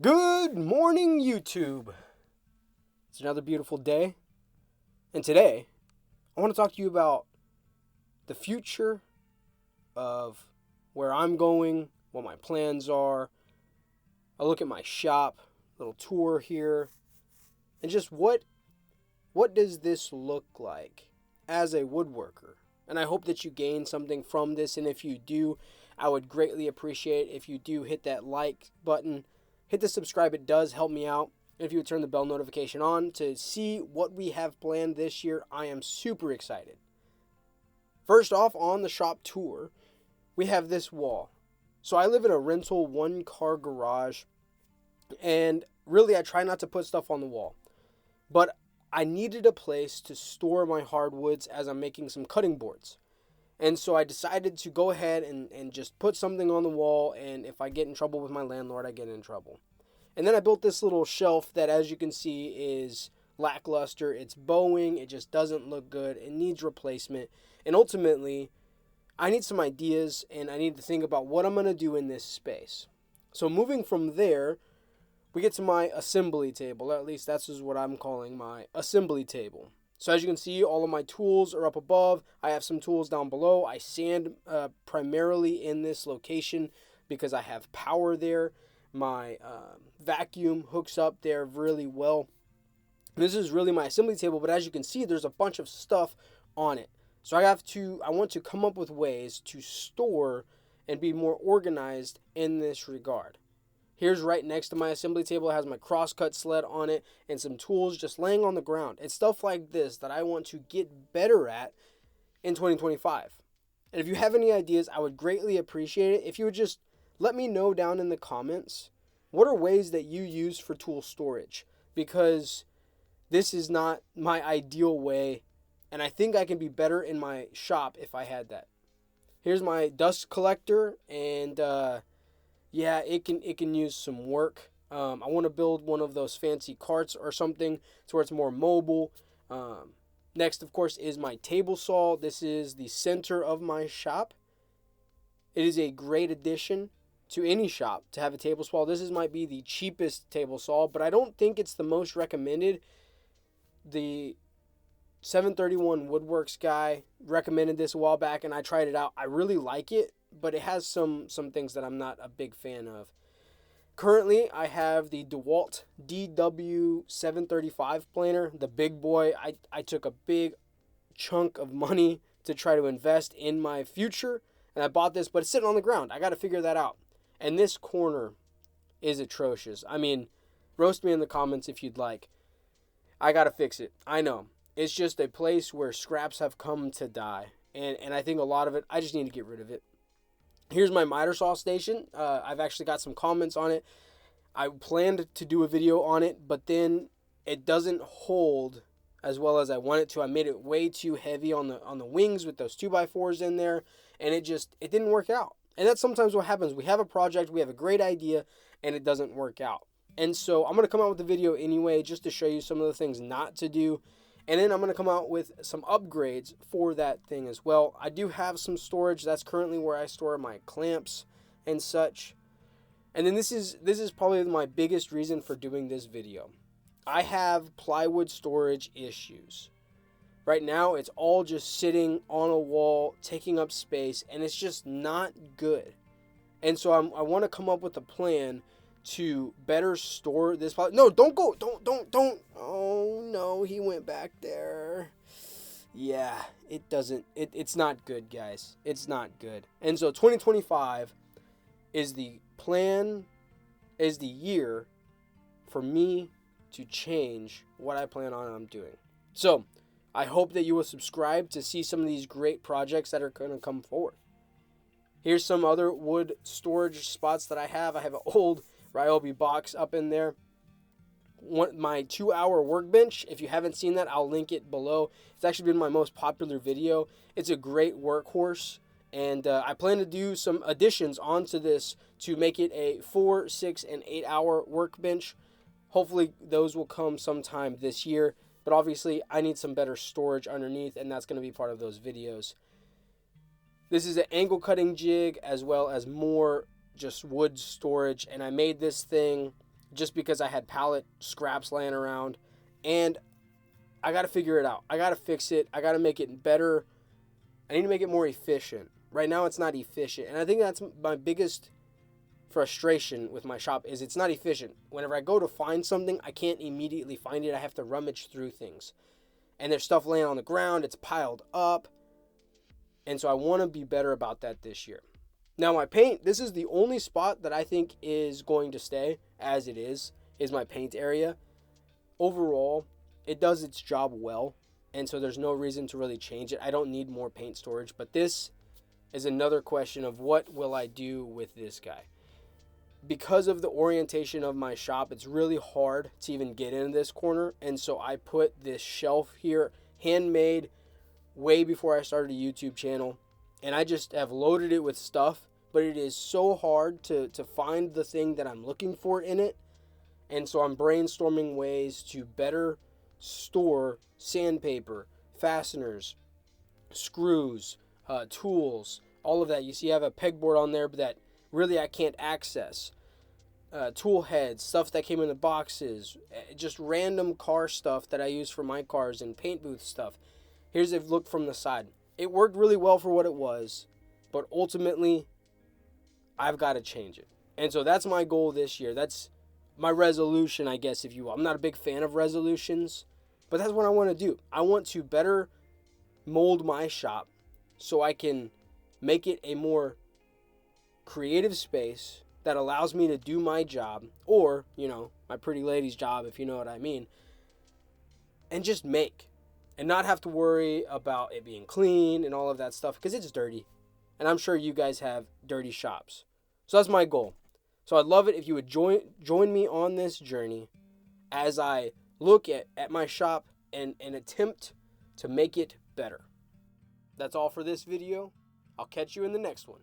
Good morning, YouTube. It's another beautiful day. And today, I want to talk to you about the future of where I'm going, what my plans are. I look at my shop, little tour here, and just what does this look like as a woodworker? And I hope that you gain something from this, and if you do, I would greatly appreciate if you do hit that like button. Hit the subscribe, it does help me out. If you would turn the bell notification on to see what we have planned this year, I am super excited. First off, on the shop tour, we have this wall. So I live in a rental one-car garage, and really I try not to put stuff on the wall. But I needed a place to store my hardwoods as I'm making some cutting boards. And so I decided to go ahead and just put something on the wall, and if I get in trouble with my landlord, I get in trouble. And then I built this little shelf that, as you can see, is lackluster. It's bowing. It just doesn't look good. It needs replacement. And ultimately, I need some ideas, and I need to think about what I'm going to do in this space. So moving from there, we get to my assembly table. At least that's what I'm calling my assembly table. So as you can see, all of my tools are up above. I have some tools down below. I sand primarily in this location because I have power there. My vacuum hooks up there really well. This is really my assembly table, but as you can see, there's a bunch of stuff on it. So I want to come up with ways to store and be more organized in this regard. Here's right next to my assembly table. It has my crosscut sled on it and some tools just laying on the ground. It's stuff like this that I want to get better at in 2025. And if you have any ideas, I would greatly appreciate it if you would just let me know down in the comments what are ways that you use for tool storage, because this is not my ideal way, and I think I can be better in my shop if I had that. Here's my dust collector, and yeah, it can use some work. I want to build one of those fancy carts or something to where it's more mobile. Next, of course, is my table saw. This is the center of my shop. It is a great addition to any shop to have a table saw. This might be the cheapest table saw, but I don't think it's the most recommended. The 731 Woodworks guy recommended this a while back, and I tried it out. I really like it, but it has some things that I'm not a big fan of. Currently, I have the DeWalt DW735 planer, the big boy. I took a big chunk of money to try to invest in my future, and I bought this, but it's sitting on the ground. I got to figure that out. And this corner is atrocious. I mean, roast me in the comments if you'd like. I got to fix it. I know. It's just a place where scraps have come to die. And I think a lot of it, I just need to get rid of it. Here's my miter saw station. I've actually got some comments on it. I planned to do a video on it, but then it doesn't hold as well as I want it to. I made it way too heavy on the wings with those 2x4s in there, and it didn't work out. And that's sometimes what happens. We have a project, we have a great idea, and it doesn't work out. And so I'm going to come out with the video anyway just to show you some of the things not to do. And then I'm going to come out with some upgrades for that thing as well. I do have some storage. That's currently where I store my clamps and such. And then this is probably my biggest reason for doing this video. I have plywood storage issues. Right now, it's all just sitting on a wall, taking up space, and it's just not good. And so I want to come up with a plan to better store this. No, don't go. Don't. Oh, no, he went back there. Yeah, it's not good, guys. It's not good. And so 2025 is the plan, is the year for me to change what I plan on doing. So I hope that you will subscribe to see some of these great projects that are going to come forward. Here's some other wood storage spots that I have. I have an old Ryobi box up in there. My 2-hour workbench, if you haven't seen that, I'll link it below. It's actually been my most popular video. It's a great workhorse, and I plan to do some additions onto this to make it a 4, 6, and 8-hour workbench. Hopefully those will come sometime this year, but obviously I need some better storage underneath, and that's going to be part of those videos. This is an angle cutting jig as well as more just wood storage, and I made this thing just because I had pallet scraps laying around. And I got to figure it out. I got to fix it. I got to make it better. I need to make it more efficient. Right now it's not efficient. And I think that's my biggest frustration with my shop is it's not efficient. Whenever I go to find something, I can't immediately find it. I have to rummage through things. And there's stuff laying on the ground. It's piled up. And so I want to be better about that this year. Now my paint, this is the only spot that I think is going to stay as it is my paint area. Overall, it does its job well. And so there's no reason to really change it. I don't need more paint storage. But this is another question of what will I do with this guy? Because of the orientation of my shop, it's really hard to even get into this corner. And so I put this shelf here, handmade, way before I started a YouTube channel. And I just have loaded it with stuff. But it is so hard to find the thing that I'm looking for in it. And so I'm brainstorming ways to better store sandpaper, fasteners, screws, tools, all of that. You see I have a pegboard on there, but that really I can't access. Tool heads, stuff that came in the boxes, just random car stuff that I use for my cars and paint booth stuff. Here's a look from the side. It worked really well for what it was, but ultimately I've got to change it. And so that's my goal this year. That's my resolution, I guess, if you will. I'm not a big fan of resolutions, but that's what I want to do. I want to better mold my shop so I can make it a more creative space that allows me to do my job, or, my pretty lady's job, if you know what I mean, and just make, and not have to worry about it being clean and all of that stuff, because it's dirty, and I'm sure you guys have dirty shops. So that's my goal. So I'd love it if you would join me on this journey as I look at my shop and attempt to make it better. That's all for this video. I'll catch you in the next one.